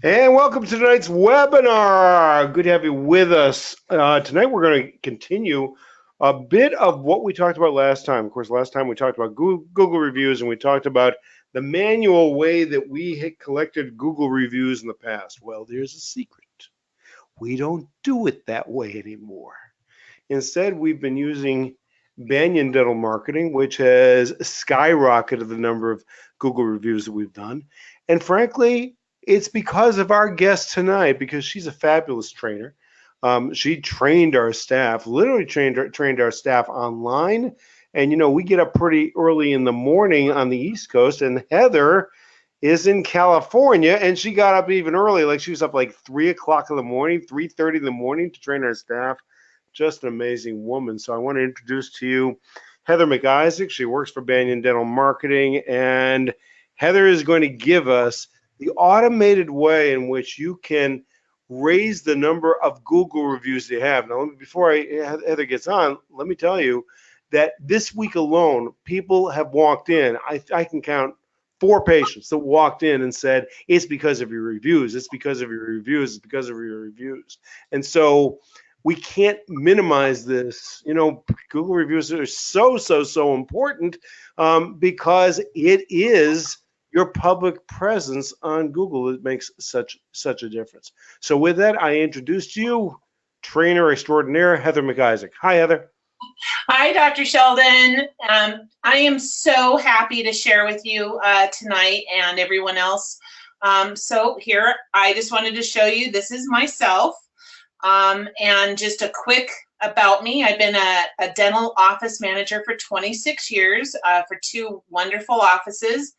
And welcome to tonight's webinar. Good to have you with us. Tonight we're going to continue a bit of what we talked about last time. Of course, last time we talked about Google reviews and we talked about the manual way that we had collected Google reviews in the past. Well, there's a secret. We don't do it that way anymore. Instead, we've been using Banyan Dental Marketing, which has skyrocketed the number of Google reviews that we've done. And frankly, it's because of our guest tonight, because she's a fabulous trainer. She trained our staff, literally trained our staff online. And, we get up pretty early in the morning on the East Coast, and Heather is in California, and she got up even early. Like she was up like 3 o'clock in the morning, 3:30 in the morning to train our staff. Just an amazing woman. So I want to introduce to you Heather McIsaac. She works for Banyan Dental Marketing, and Heather is going to give us the automated way in which you can raise the number of Google reviews you have. Now, before Heather gets on, let me tell you that this week alone, people have walked in. I can count 4 patients that walked in and said, it's because of your reviews. It's because of your reviews. It's because of your reviews. And so we can't minimize this. Google reviews are so important because it is your public presence on Google that makes such a difference. So with that, I introduce to you trainer extraordinaire, Heather McIsaac. Hi, Heather. Hi, Dr. Sheldon. I am so happy to share with you tonight and everyone else. So here, I just wanted to show you, this is myself. And just a quick about me. I've been a dental office manager for 26 years for 2 wonderful offices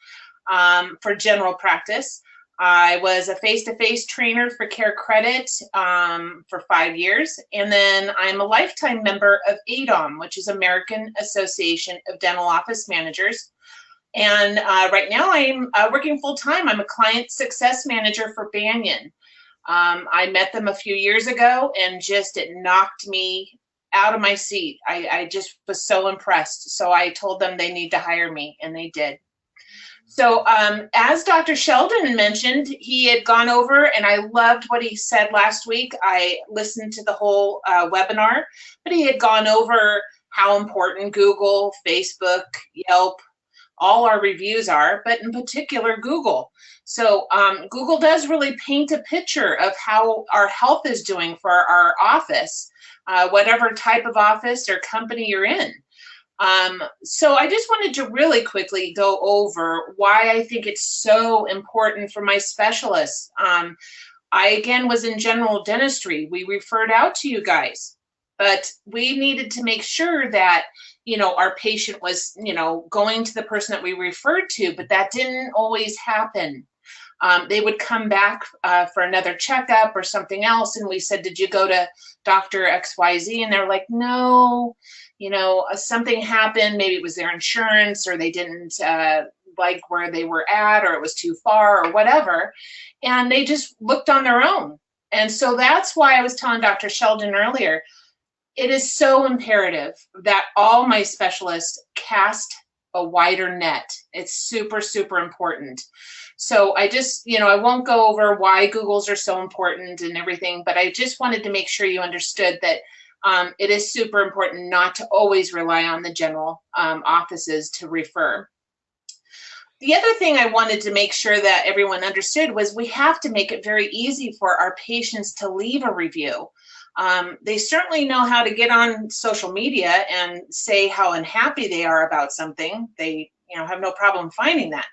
for general practice. I was a face-to-face trainer for Care Credit for 5 years, and then I'm a lifetime member of ADOM, which is American Association of Dental Office Managers. And right now I'm working full-time. I'm a client success manager for Banyan. I met them a few years ago, and it knocked me out of my seat. I just was so impressed. So I told them they need to hire me, and they did. So as Dr. Sheldon mentioned, he had gone over, and I loved what he said last week. I listened to the whole webinar, but he had gone over how important Google, Facebook, Yelp, all our reviews are, but in particular Google. So Google does really paint a picture of how our health is doing for our office, whatever type of office or company you're in. So I just wanted to really quickly go over why I think it's so important for my specialists. I, again, was in general dentistry. We referred out to you guys, but we needed to make sure that, our patient was, going to the person that we referred to, but that didn't always happen. They would come back for another checkup or something else, and we said, did you go to Dr. XYZ? And they're like, no, something happened. Maybe it was their insurance, or they didn't like where they were at, or it was too far, or whatever. And they just looked on their own. And so that's why I was telling Dr. Sheldon earlier, it is so imperative that all my specialists cast a wider net. It's super, super important. So I just, I won't go over why Googles are so important and everything, but I just wanted to make sure you understood that it is super important not to always rely on the general offices to refer. The other thing I wanted to make sure that everyone understood was we have to make it very easy for our patients to leave a review. They certainly know how to get on social media and say how unhappy they are about something. They, have no problem finding that.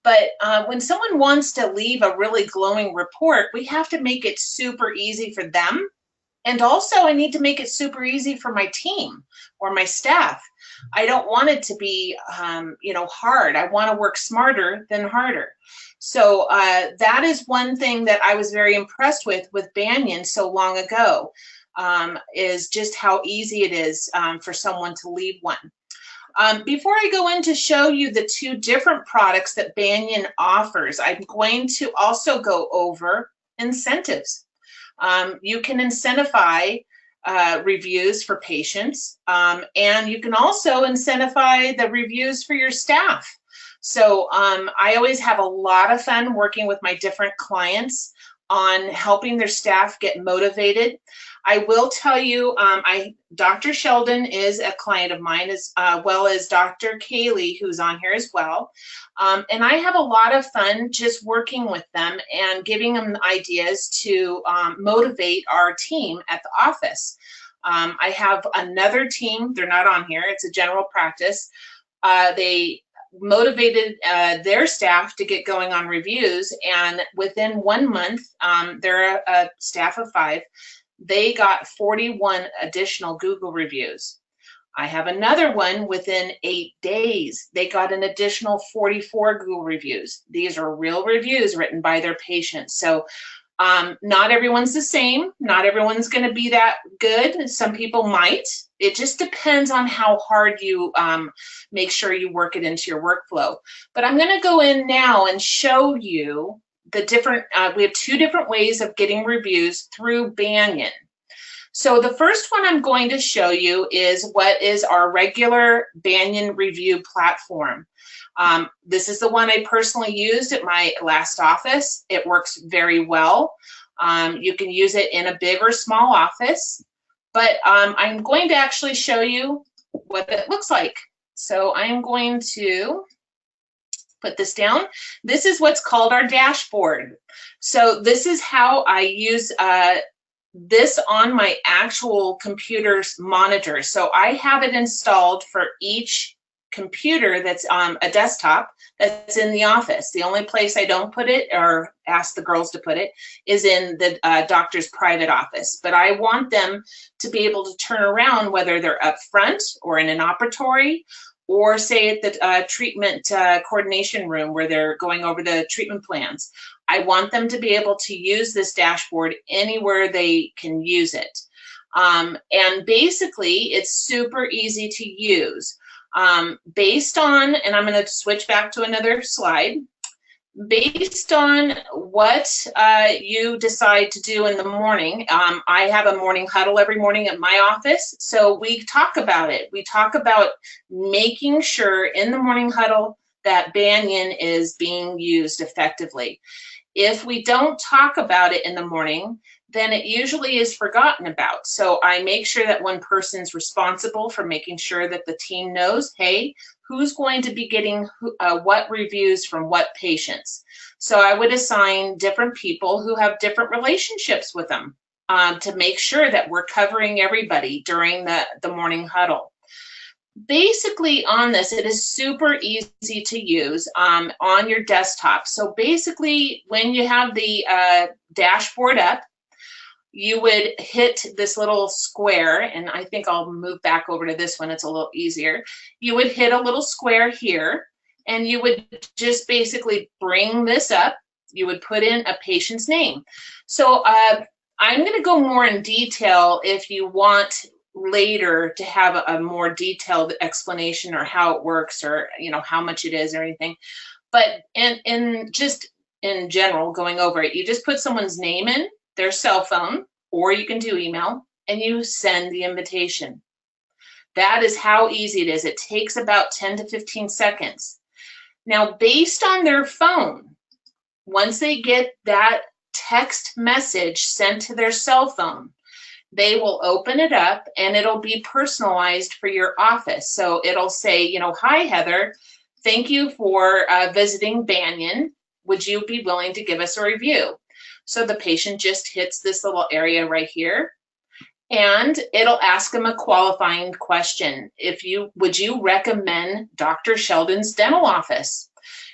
But when someone wants to leave a really glowing report, we have to make it super easy for them. And also I need to make it super easy for my team or my staff. I don't want it to be, hard. I want to work smarter than harder. So that is one thing that I was very impressed with Banyan so long ago, is just how easy it is for someone to leave one. Before I go in to show you the 2 different products that Banyan offers, I'm going to also go over incentives. You can incentivize reviews for patients, and you can also incentivize the reviews for your staff. So I always have a lot of fun working with my different clients on helping their staff get motivated. I will tell you, Dr. Sheldon is a client of mine, as well as Dr. Kaylee, who's on here as well. And I have a lot of fun just working with them and giving them ideas to motivate our team at the office. I have another team, they're not on here, it's a general practice. They motivated their staff to get going on reviews, and within 1 month, they're a staff of 5, they got 41 additional Google reviews. I have another one within 8 days. They got an additional 44 Google reviews. These are real reviews written by their patients. So not everyone's the same. Not everyone's going to be that good. Some people might. It just depends on how hard you make sure you work it into your workflow. But I'm going to go in now and show you the different, we have 2 different ways of getting reviews through Banyan. So the first one I'm going to show you is what is our regular Banyan review platform. This is the one I personally used at my last office. It works very well. You can use it in a big or small office, but I'm going to actually show you what it looks like. So I'm going to put this down. This is what's called our dashboard. So this is how I use this on my actual computer's monitor. So I have it installed for each computer that's on a desktop that's in the office. The only place I don't put it or ask the girls to put it is in the doctor's private office. But I want them to be able to turn around whether they're up front or in an operatory, or say at the treatment coordination room where they're going over the treatment plans. I want them to be able to use this dashboard anywhere they can use it. And basically, it's super easy to use. Based on, and I'm going to switch back to another slide, based on what you decide to do in the morning. I have a morning huddle every morning at my office, so we talk about it. We talk about making sure in the morning huddle that Banyan is being used effectively. If we don't talk about it in the morning, then it usually is forgotten about. So I make sure that one person's responsible for making sure that the team knows, hey, who's going to be getting what reviews from what patients. So I would assign different people who have different relationships with them to make sure that we're covering everybody during the morning huddle. Basically on this, it is super easy to use on your desktop. So basically when you have the dashboard up, you would hit this little square, and I think I'll move back over to this one, it's a little easier. You would hit a little square here, and you would just basically bring this up. You would put in a patient's name. So I'm going to go more in detail if you want later to have a more detailed explanation or how it works, or how much it is or anything. But just in general, going over it, you just put someone's name in, their cell phone, or you can do email, and you send the invitation. That is how easy it is. It takes about 10 to 15 seconds. Now, based on their phone, once they get that text message sent to their cell phone, they will open it up and it'll be personalized for your office. So it'll say, hi, Heather, thank you for visiting Banyan. Would you be willing to give us a review? So the patient just hits this little area right here, and it'll ask them a qualifying question. Would you recommend Dr. Sheldon's dental office?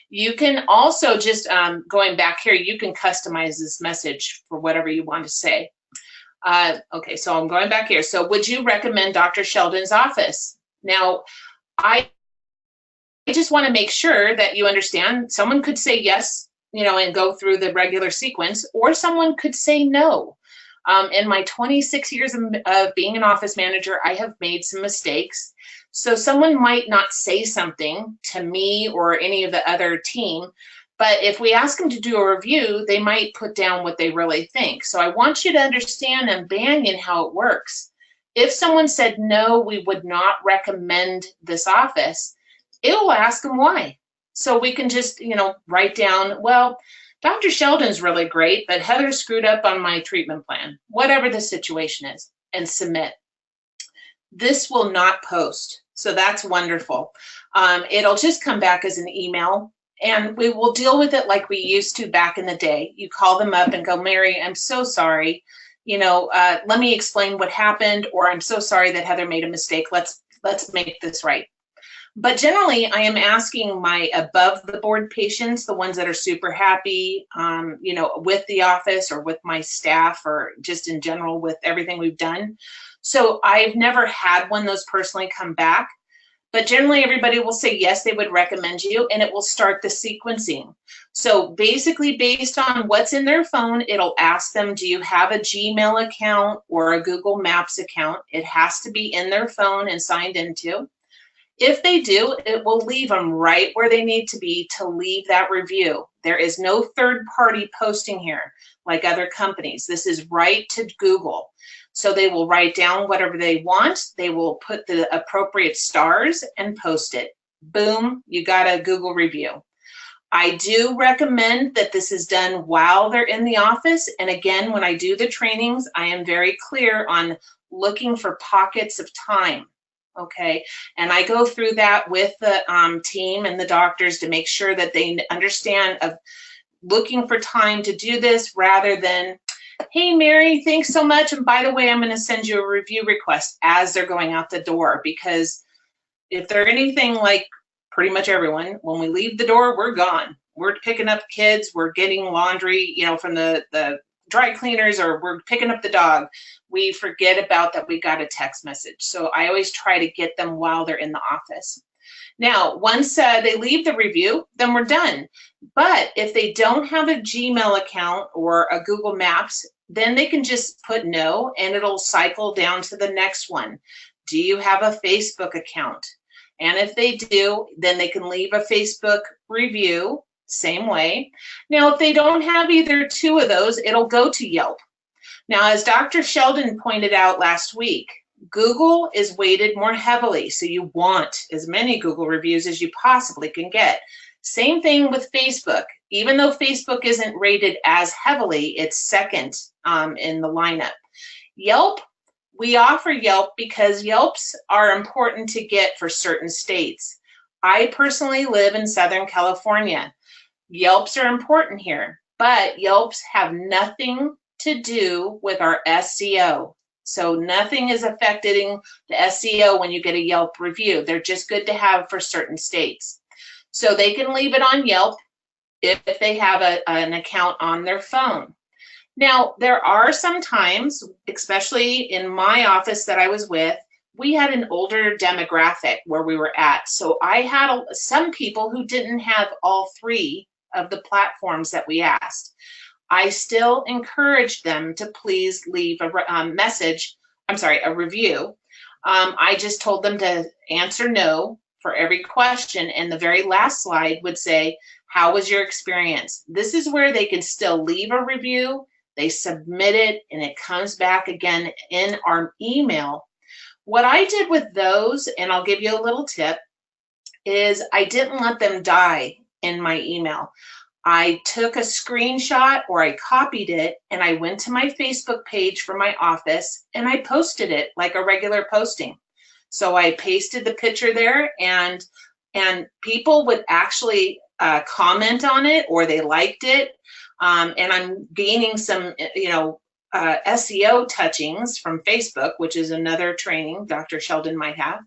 You can also just, going back here, you can customize this message for whatever you want to say. Okay, so I'm going back here. So would you recommend Dr. Sheldon's office? Now, I just want to make sure that you understand, someone could say yes, and go through the regular sequence, or someone could say no. In my 26 years of being an office manager, I have made some mistakes. So someone might not say something to me or any of the other team, but if we ask them to do a review, they might put down what they really think. So I want you to understand in Banyan how it works. If someone said, no, we would not recommend this office, it will ask them why. So we can just, write down, well, Dr. Sheldon's really great, but Heather screwed up on my treatment plan, whatever the situation is, and submit. This will not post. So that's wonderful. It'll just come back as an email, and we will deal with it like we used to back in the day. You call them up and go, Mary, I'm so sorry. Let me explain what happened, or I'm so sorry that Heather made a mistake. Let's make this right. But generally, I am asking my above the board patients, the ones that are super happy, with the office or with my staff, or just in general with everything we've done. So I've never had one of those personally come back, but generally everybody will say, yes, they would recommend you, and it will start the sequencing. So basically, based on what's in their phone, it'll ask them, do you have a Gmail account or a Google Maps account? It has to be in their phone and signed into. If they do, it will leave them right where they need to be to leave that review. There is no third party posting here like other companies. This is right to Google. So they will write down whatever they want. They will put the appropriate stars and post it. Boom, you got a Google review. I do recommend that this is done while they're in the office. And again, when I do the trainings, I am very clear on looking for pockets of time. Okay, and I go through that with the team and the doctors to make sure that they understand of looking for time to do this, rather than, hey, Mary, thanks so much, and by the way, I'm going to send you a review request as they're going out the door. Because if they're anything like pretty much everyone, when we leave the door, we're gone. We're picking up kids, we're getting laundry, from the dry cleaners, or we're picking up the dog. We forget about that we got a text message. So I always try to get them while they're in the office. Now, once they leave the review, then we're done. But if they don't have a Gmail account or a Google Maps, then they can just put no, and it'll cycle down to the next one. Do you have a Facebook account? And if they do, then they can leave a Facebook review, same way. Now, if they don't have either two of those, it'll go to Yelp. Now, as Dr. Sheldon pointed out last week, Google is weighted more heavily, so you want as many Google reviews as you possibly can get. Same thing with Facebook. Even though Facebook isn't rated as heavily, it's second in the lineup. Yelp, we offer Yelp because Yelps are important to get for certain states. I personally live in Southern California. Yelps are important here, but Yelps have nothing to do with our SEO. So nothing is affecting the SEO when you get a Yelp review. They're just good to have for certain states. So they can leave it on Yelp if they have an account on their phone. Now, there are some times, especially in my office that I was with, we had an older demographic where we were at. So I had some people who didn't have all three of the platforms that we asked. I still encourage them to please leave a review. I just told them to answer no for every question, and the very last slide would say, how was your experience? This is where they can still leave a review, they submit it, and it comes back again in our email. What I did with those, and I'll give you a little tip, is I didn't let them die in my email. I took a screenshot, or I copied it, and I went to my Facebook page for my office and I posted it like a regular posting. So I pasted the picture there, and people would actually comment on it, or they liked it. And I'm gaining some, SEO touchings from Facebook, which is another training Dr. Sheldon might have.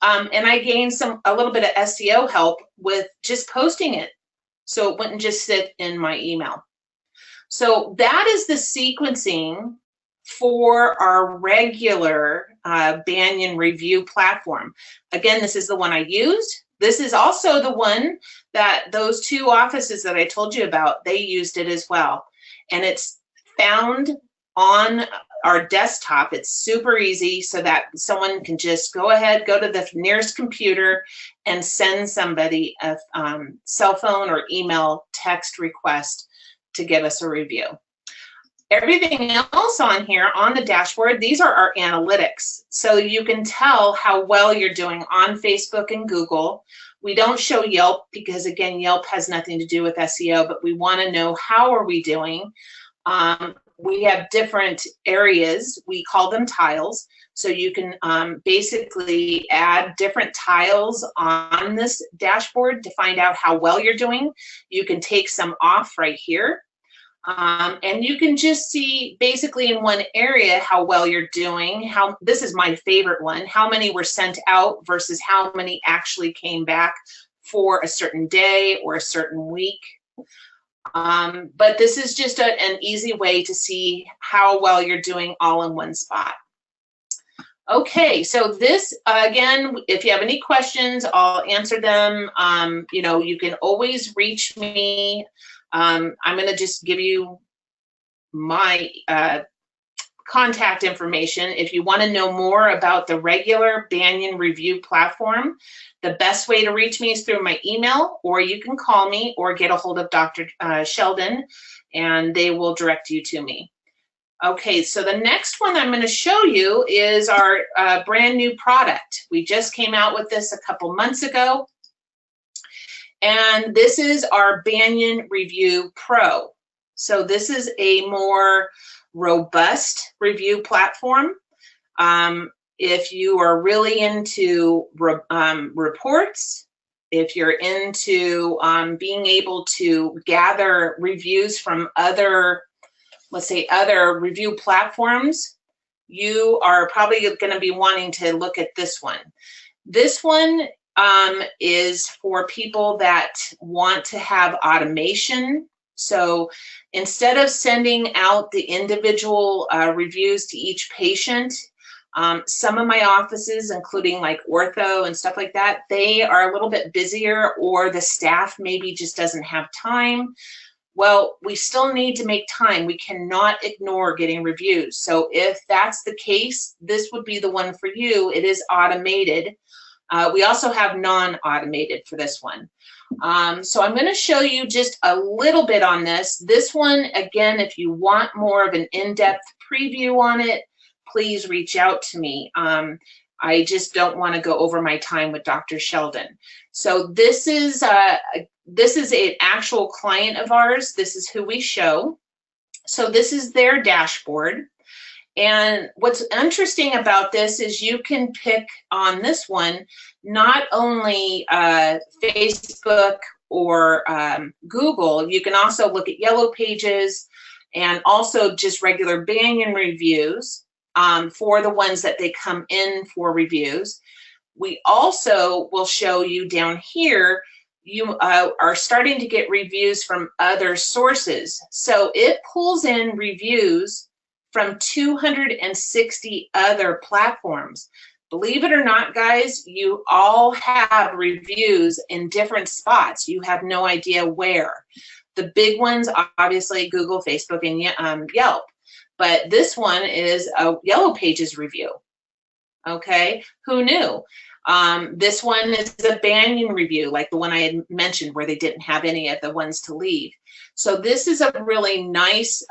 And I gained a little bit of SEO help with just posting it, so it wouldn't just sit in my email. So that is the sequencing for our regular Banyan review platform. Again, this is the one I used. This is also the one that those two offices that I told you about, they used it as well. And it's found on our desktop. It's super easy, so that someone can just go ahead, go to the nearest computer and send somebody a cell phone or email text request to give us a review. Everything else on here on the dashboard, these are our analytics. So you can tell how well you're doing on Facebook and Google. We don't show Yelp because, again, Yelp has nothing to do with SEO, but we want to know how are we doing. We have different areas. We call them tiles. So you can basically add different tiles on this dashboard to find out how well you're doing. You can take some off right here. And you can just see basically in one area how well you're doing. This is my favorite one, how many were sent out versus how many actually came back for a certain day or a certain week. But this is just an easy way to see how well you're doing all in one spot. Okay, so this, again, if you have any questions, I'll answer them. You know, you can always reach me. I'm going to just give you my contact information. If you want to know more about the regular Banyan review platform, the best way to reach me is through my email, or you can call me or get a hold of Dr. Sheldon, and they will direct you to me. Okay, so the next one I'm going to show you is our brand new product. We just came out with this a couple months ago. And this is our Banyan Review Pro. So this is a more robust review platform. If you are really into reports, if you're into being able to gather reviews from other, let's say, other review platforms, you are probably going to be wanting to look at this one. This one is for people that want to have automation. So instead of sending out the individual reviews to each patient, some of my offices, including like ortho and stuff like that, they are a little bit busier, or the staff maybe just doesn't have time. Well, we still need to make time. We cannot ignore getting reviews. So if that's the case, this would be the one for you. It is automated. We also have non-automated for this one. So I'm going to show you just a little bit on this. This one, again, if you want more of an in-depth preview on it, please reach out to me. I just don't want to go over my time with Dr. Sheldon. So this is an actual client of ours. This is who we show. So this is their dashboard. And what's interesting about this is you can pick on this one, not only Facebook or Google, you can also look at Yellow Pages and also just regular Banyan reviews for the ones that they come in for reviews. We also will show you down here, you are starting to get reviews from other sources. So it pulls in reviews from 260 other platforms. Believe it or not, guys, you all have reviews in different spots. You have no idea where. The big ones, obviously, Google, Facebook, and Yelp. But this one is a Yellow Pages review. Okay, who knew? This one is a Banyan review, like the one I had mentioned where they didn't have any of the ones to leave. So this is a really nice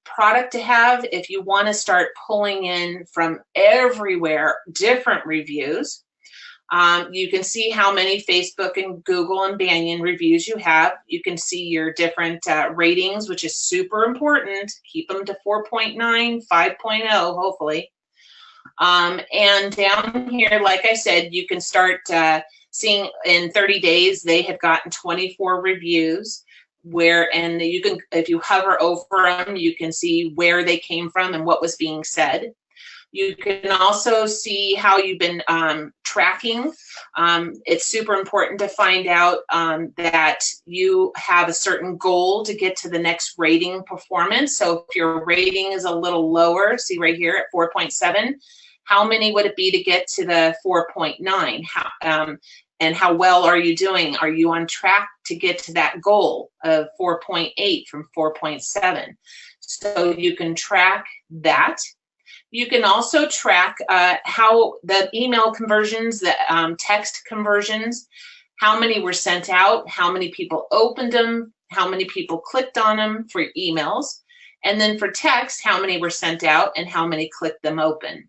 product to have if you want to start pulling in from everywhere different reviews. You can see how many Facebook and Google and Banyan reviews you have. You can see your different ratings, which is super important. Keep them to 4.9, 5.0, hopefully. And down here, like I said, you can start seeing in 30 days, they have gotten 24 reviews. And you can, if you hover over them, you can see where they came from and what was being said. You can also see how you've been tracking. It's super important to find out that you have a certain goal to get to the next rating performance. So if your rating is a little lower, see right here at 4.7, how many would it be to get to the 4.9? And how well are you doing? Are you on track to get to that goal of 4.8 from 4.7? So you can track that. You can also track how the email conversions, the text conversions, how many were sent out, how many people opened them, how many people clicked on them for emails. And then for text, how many were sent out and how many clicked them open.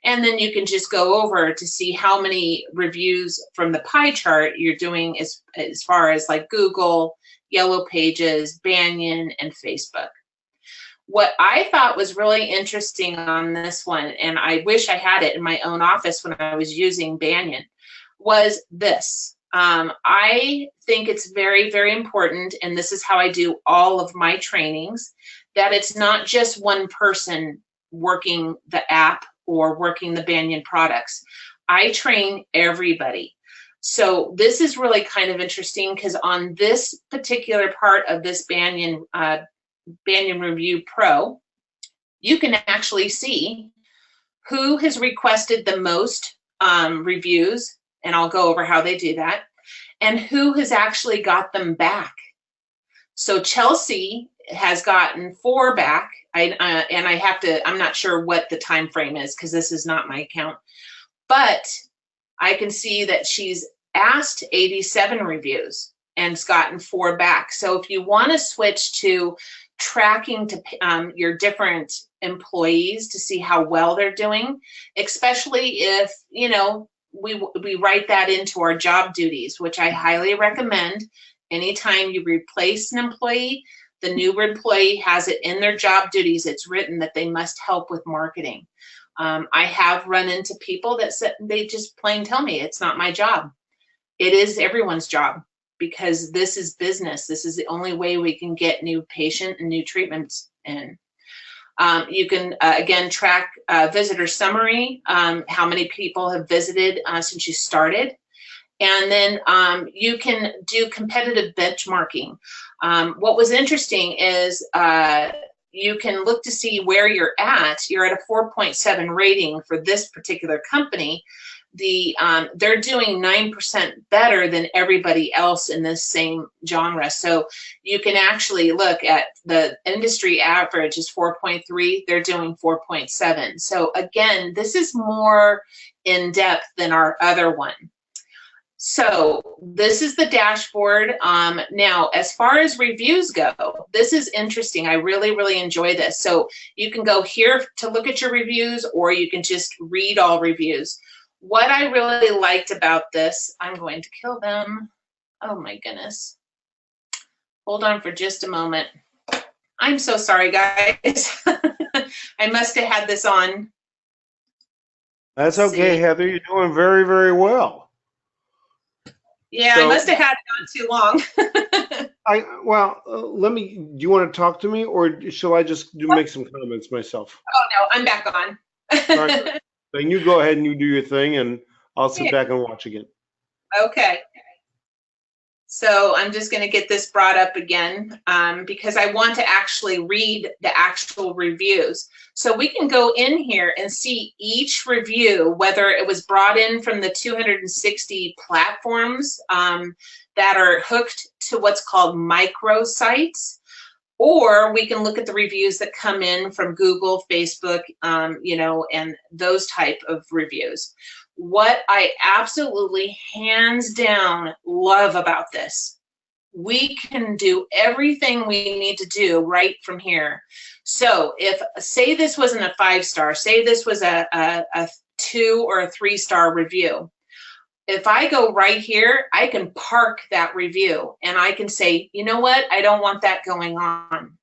And then you can just go over to see how many reviews from the pie chart you're doing as far as like Google, Yellow Pages, Banyan, and Facebook. What I thought was really interesting on this one, and I wish I had it in my own office when I was using Banyan, was this. I think it's very, very important, and this is how I do all of my trainings, that it's not just one person working the app or working the Banyan products. I train everybody. So this is really kind of interesting because on this particular part of this Banyan Review Pro, you can actually see who has requested the most reviews, and I'll go over how they do that, and who has actually got them back. So Chelsea has gotten 4 back. I'm not sure what the time frame is because this is not my account, but I can see that she's asked 87 reviews and has gotten 4 back. So if you want to switch to tracking to your different employees to see how well they're doing, especially if, you know, we write that into our job duties, which I highly recommend. Anytime you replace an employee, the new employee has it in their job duties. It's written that they must help with marketing. I have run into people that said, they just plain tell me it's not my job. It is everyone's job because this is business. This is the only way we can get new patient and new treatments in. You can, again, track visitor summary, how many people have visited since you started. And then you can do competitive benchmarking. What was interesting is you can look to see where you're at. You're at a 4.7 rating for this particular company. They're doing 9% better than everybody else in this same genre. So you can actually look at the industry average is 4.3. They're doing 4.7. So again, this is more in depth than our other one. So this is the dashboard. Now, as far as reviews go, this is interesting. I really, really enjoy this. So you can go here to look at your reviews, or you can just read all reviews. What I really liked about this, I'm going to kill them. Oh my goodness. Hold on for just a moment. I'm so sorry, guys. I must have had this on. That's okay, Heather. You're doing very, very well. Yeah, so, I must have had it on too long. Let me, do you want to talk to me, or shall I just make some comments myself? Oh, no, I'm back on. All right. Then you go ahead and you do your thing, and I'll sit back and watch again. Okay. So I'm just going to get this brought up again because I want to actually read the actual reviews. So we can go in here and see each review, whether it was brought in from the 260 platforms that are hooked to what's called microsites, or we can look at the reviews that come in from Google, Facebook, you know, and those type of reviews. What I absolutely hands down love about this, we can do everything we need to do right from here. So if, say this wasn't a 5-star, say this was a 2 or a 3-star review. If I go right here, I can park that review and I can say, you know what, I don't want that going on.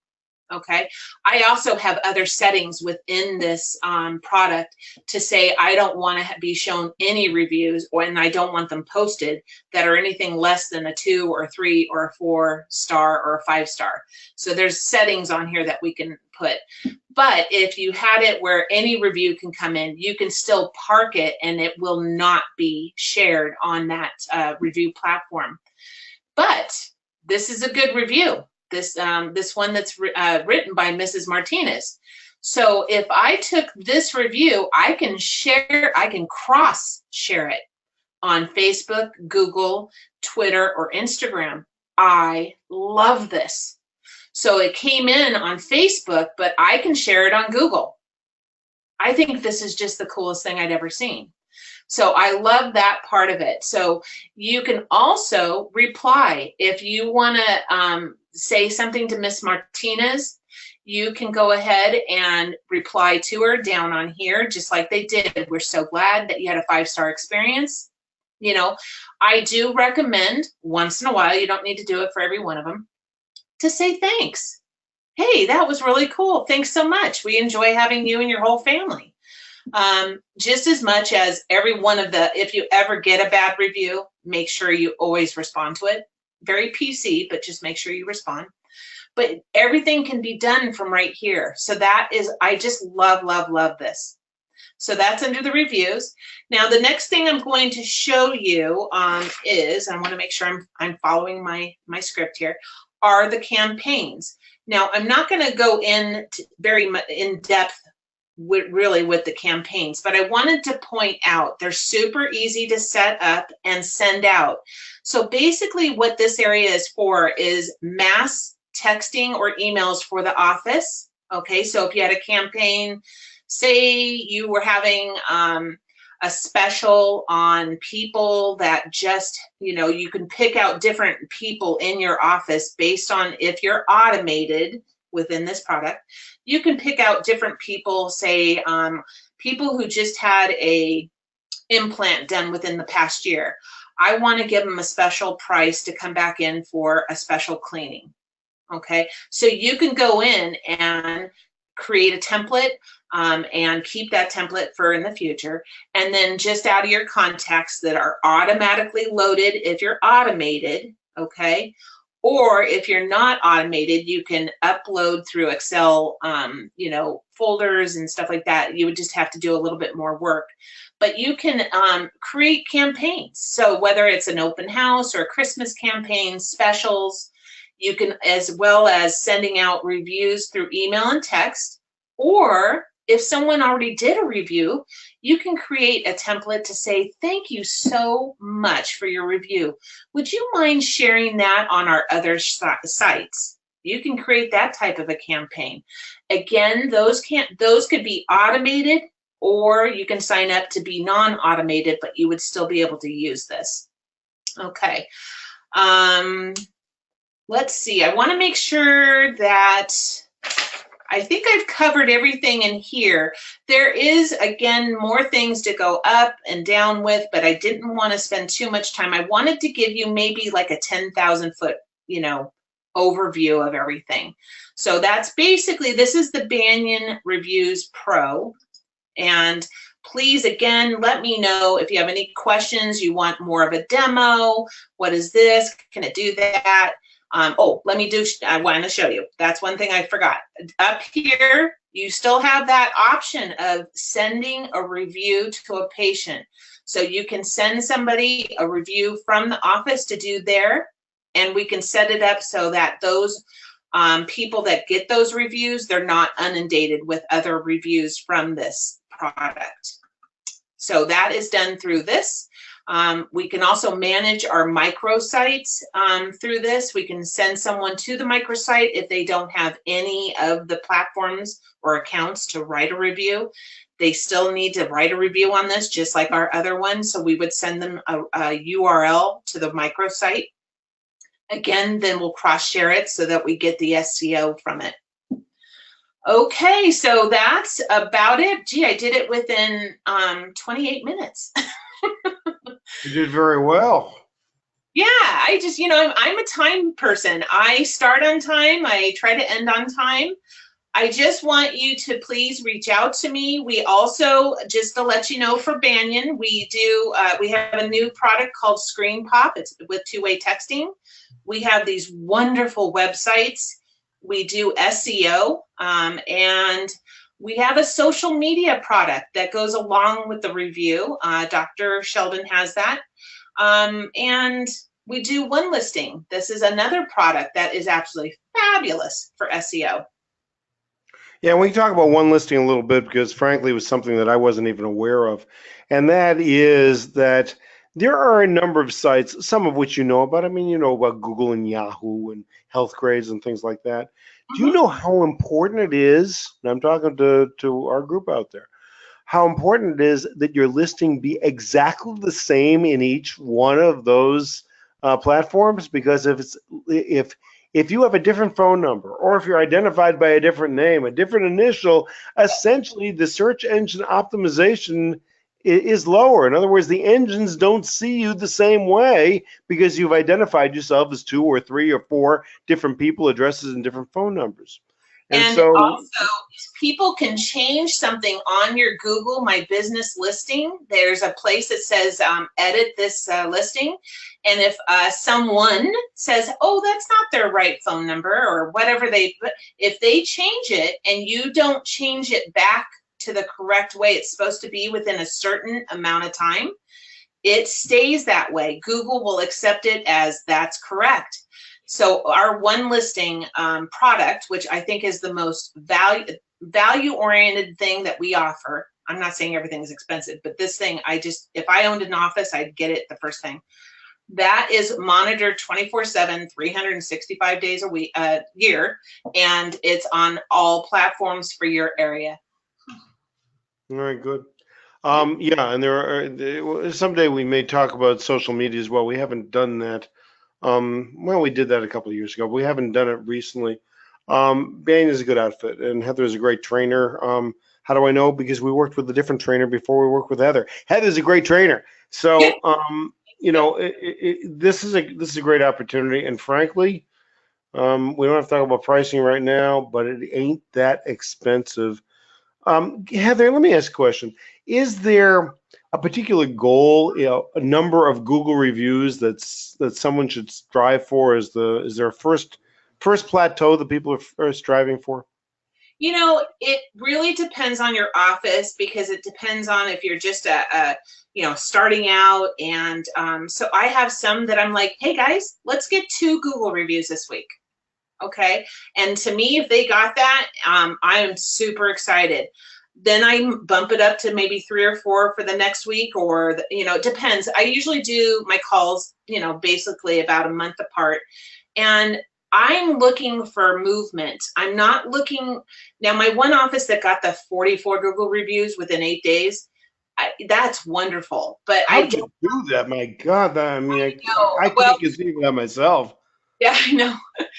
Okay. I also have other settings within this product to say I don't want to be shown any reviews, and I don't want them posted that are anything less than a 2 or 3 or a 4-star or a 5-star. So there's settings on here that we can put. But if you had it where any review can come in, you can still park it and it will not be shared on that review platform. But this is a good review. This one that's written by Mrs. Martinez. So if I took this review, I can share, I can cross share it on Facebook, Google, Twitter, or Instagram. I love this. So it came in on Facebook, but I can share it on Google. I think this is just the coolest thing I'd ever seen. So I love that part of it. So you can also reply if you want to say something to Miss Martinez. you can go ahead and reply to her down on here, just like they did. We're so glad that you had a 5-star experience. You know, I do recommend once in a while, you don't need to do it for every one of them, to say thanks. Hey, that was really cool. Thanks so much. We enjoy having you and your whole family. Just as much as every one of the, if you ever get a bad review, make sure you always respond to it. Very PC, but just make sure you respond. But everything can be done from right here. So that is, I just love, love, love this. So that's under the reviews. Now, the next thing I'm going to show you is, I want to make sure I'm following my script here, are the campaigns. Now, I'm not going to go in very much in depth really with the campaigns, but I wanted to point out they're super easy to set up and send out. So basically what this area is for is mass texting or emails for the office. Okay, so if you had a campaign, say you were having a special on people that just, you can pick out different people in your office based on if you're automated within this product. You can pick out different people, say people who just had a implant done within the past year. I want to give them a special price to come back in for a special cleaning. Okay, so you can go in and create a template and keep that template for in the future, and then just out of your contacts that are automatically loaded if you're automated, okay, or if you're not automated, you can upload through Excel, folders and stuff like that. You would just have to do a little bit more work, but you can create campaigns. So whether it's an open house or a Christmas campaign, specials, you can, as well as sending out reviews through email and text, or if someone already did a review, you can create a template to say, thank you so much for your review. Would you mind sharing that on our other sites? You can create that type of a campaign. Again, those could be automated, or you can sign up to be non-automated, but you would still be able to use this. Okay. Let's see. I want to make sure that I think I've covered everything in here. There is, again, more things to go up and down with, but I didn't want to spend too much time. I wanted to give you maybe like a 10,000 foot, overview of everything. So that's basically, this is the Banyan Reviews Pro. And please, again, let me know if you have any questions, you want more of a demo. What is this? Can it do that? I want to show you. That's one thing I forgot. Up here, you still have that option of sending a review to a patient. So you can send somebody a review from the office to do there, and we can set it up so that those people that get those reviews, they're not inundated with other reviews from this product. So that is done through this. We can also manage our microsites through this. We can send someone to the microsite if they don't have any of the platforms or accounts to write a review. They still need to write a review on this, just like our other one. So we would send them a URL to the microsite. Again, then we'll cross-share it so that we get the SEO from it. Okay, so that's about it. Gee, I did it within 28 minutes. You did very well. Yeah, I just, I'm a time person. I start on time. I try to end on time. I just want you to please reach out to me. We also, just to let you know, for Banyan, we have a new product called Screen Pop. It's with two-way texting. We have these wonderful websites. We do SEO, and we have a social media product that goes along with the review. Dr. Sheldon has that. And we do one listing. This is another product that is absolutely fabulous for SEO. Yeah, we can talk about one listing a little bit because, frankly, it was something that I wasn't even aware of. And that is that there are a number of sites, some of which you know about. I mean, you know about Google and Yahoo and health grades and things like that. Do you know how important it is, and I'm talking to our group out there, how important it is that your listing be exactly the same in each one of those platforms? Because if if you have a different phone number, or if you're identified by a different name, a different initial, essentially the search engine optimization is lower. In other words, the engines don't see you the same way because you've identified yourself as 2 or 3 or 4 different people, addresses, and different phone numbers. And And so, also, people can change something on your Google My Business listing. There's a place that says edit this listing. And if someone says, oh, that's not their right phone number or whatever they put, if they change it and you don't change it back to the correct way it's supposed to be within a certain amount of time, it stays that way. Google will accept it as that's correct. So our one listing product, which I think is the most value-oriented thing that we offer. I'm not saying everything is expensive, but this thing, if I owned an office, I'd get it the first thing. That is monitored 24/7, 365 days a year, and it's on all platforms for your area. all right, good. Yeah, and someday we may talk about social media as well. We haven't done that. Well, we did that a couple of years ago, but we haven't done it recently. Banyan is a good outfit, and Heather is a great trainer. How do I know? Because we worked with a different trainer before we worked with Heather. Heather's a great trainer. So, this is a great opportunity, and frankly, we don't have to talk about pricing right now, but it ain't that expensive. Heather, let me ask a question. Is there a particular goal, a number of Google reviews that someone should strive for? Is there a first plateau that people are striving for? It really depends on your office, because it depends on if you're just starting out. And so I have some that I'm like, hey guys, let's get 2 Google reviews this week. Okay. And to me, if they got that, I am super excited. Then I bump it up to maybe 3 or 4 for the next week, or, it depends. I usually do my calls, basically about a month apart. And I'm looking for movement. I'm not looking, now my one office that got the 44 Google reviews within 8 days, that's wonderful. But How did you do that? My God, I couldn't conceive of that myself. Yeah, I know.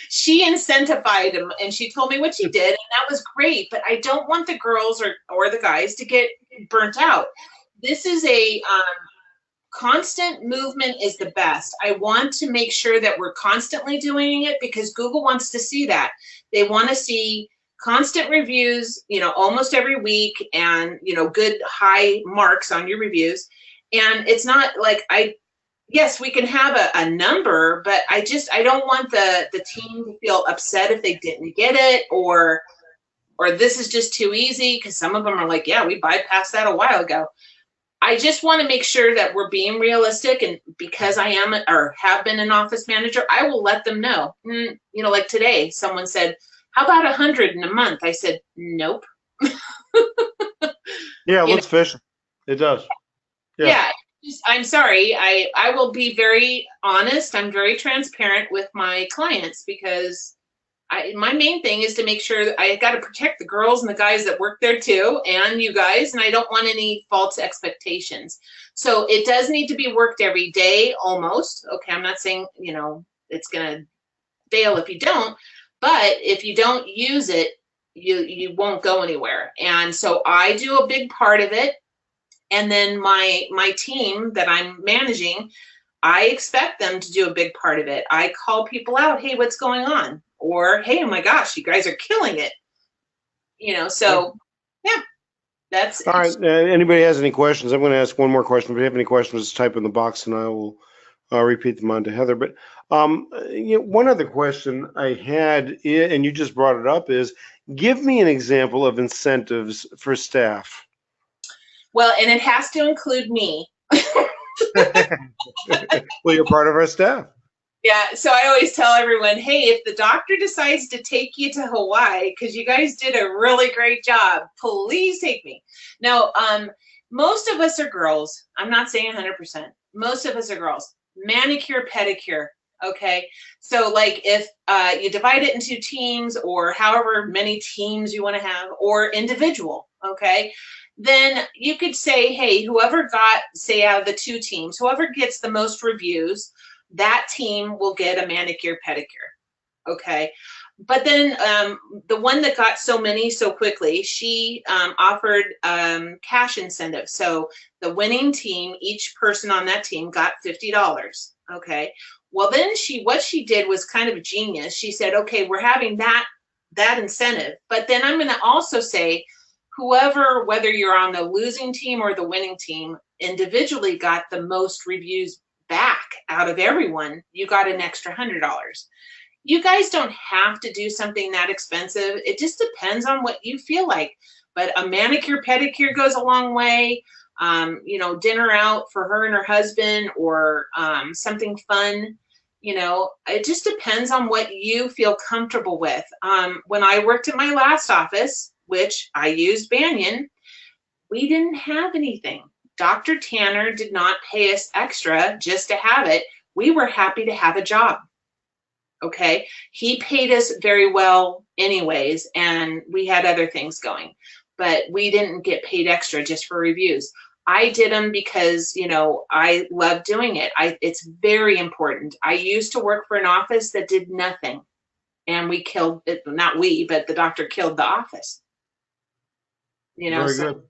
She incentivized him, and she told me what she did, and that was great. But I don't want the girls or the guys to get burnt out. This is a constant movement is the best. I want to make sure that we're constantly doing it, because Google wants to see that. They want to see constant reviews, almost every week, and, good high marks on your reviews. And it's not like yes, we can have a number, but I don't want the team to feel upset if they didn't get it, or this is just too easy, because some of them are like, yeah, we bypassed that a while ago. I just want to make sure that we're being realistic, and because I am or have been an office manager, I will let them know. Like today, someone said, how about 100 in a month? I said, nope. Yeah, let's fish. It does. Yeah. I'm sorry. I will be very honest. I'm very transparent with my clients, because my main thing is to make sure that I got to protect the girls and the guys that work there too, and you guys, and I don't want any false expectations. So it does need to be worked every day almost. Okay, I'm not saying, it's going to fail if you don't, but if you don't use it, you won't go anywhere. And so I do a big part of it. And then my team that I'm managing, I expect them to do a big part of it. I call people out, hey, what's going on? Or, hey, oh my gosh, you guys are killing it. So yeah, that's all right. Anybody has any questions? I'm going to ask one more question. If you have any questions, just type in the box and I will repeat them on to Heather. But one other question I had, and you just brought it up, is give me an example of incentives for staff. Well, and it has to include me. Well, you're part of our staff. Yeah, so I always tell everyone, hey, if the doctor decides to take you to Hawaii, because you guys did a really great job, please take me. Now, most of us are girls. I'm not saying 100%. Most of us are girls. Manicure, pedicure, okay? So like if you divide it into teams, or however many teams you want to have, or individual, okay? Then you could say, hey, whoever got, say out of the 2 teams, whoever gets the most reviews, that team will get a manicure, pedicure. Okay. But then the one that got so many so quickly, she offered cash incentive. So the winning team, each person on that team got $50. Okay. Well, then what she did was kind of genius. She said, okay, we're having that incentive, but then I'm going to also say, whoever, whether you're on the losing team or the winning team, individually got the most reviews back out of everyone, you got an extra $100. You guys don't have to do something that expensive. It just depends on what you feel like. But a manicure, pedicure goes a long way. You know, dinner out for her and her husband, or something fun. You know, it just depends on what you feel comfortable with. When I worked at my last office, which I used Banyan, we didn't have anything. Dr. Tanner did not pay us extra just to have it. We were happy to have a job. Okay, he paid us very well anyways, and we had other things going, but we didn't get paid extra just for reviews. I did them because, you know, I love doing it. It's very important. I used to work for an office that did nothing, and we killed it. Not we, but the doctor killed the office. You know, Very so good.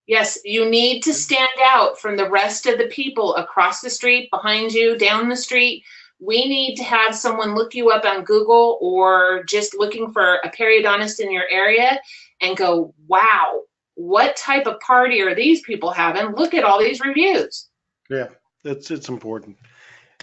yes, you need to stand out from the rest of the people across the street, behind you, down the street. We need to have someone look you up on Google, or just looking for a periodontist in your area, and go, wow, what type of party are these people having? Look at all these reviews. Yeah, it's important.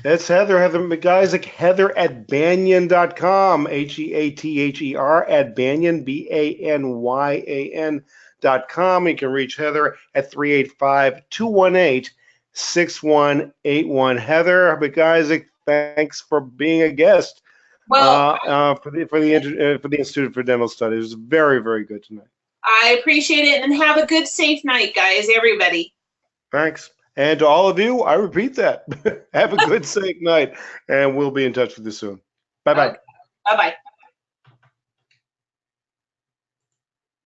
That's Heather McIsaac, Heather at Banyan.com, Heather at Banyan, BANYAN.com. You can reach Heather at 385-218-6181. Heather McIsaac, thanks for being a guest Well, for the Institute for Dental Studies. It was very, very good tonight. I appreciate it, and have a good, safe night, guys, everybody. Thanks. And to all of you, I repeat that. Have a good, safe night, and we'll be in touch with you soon. Bye-bye. Okay. Bye-bye.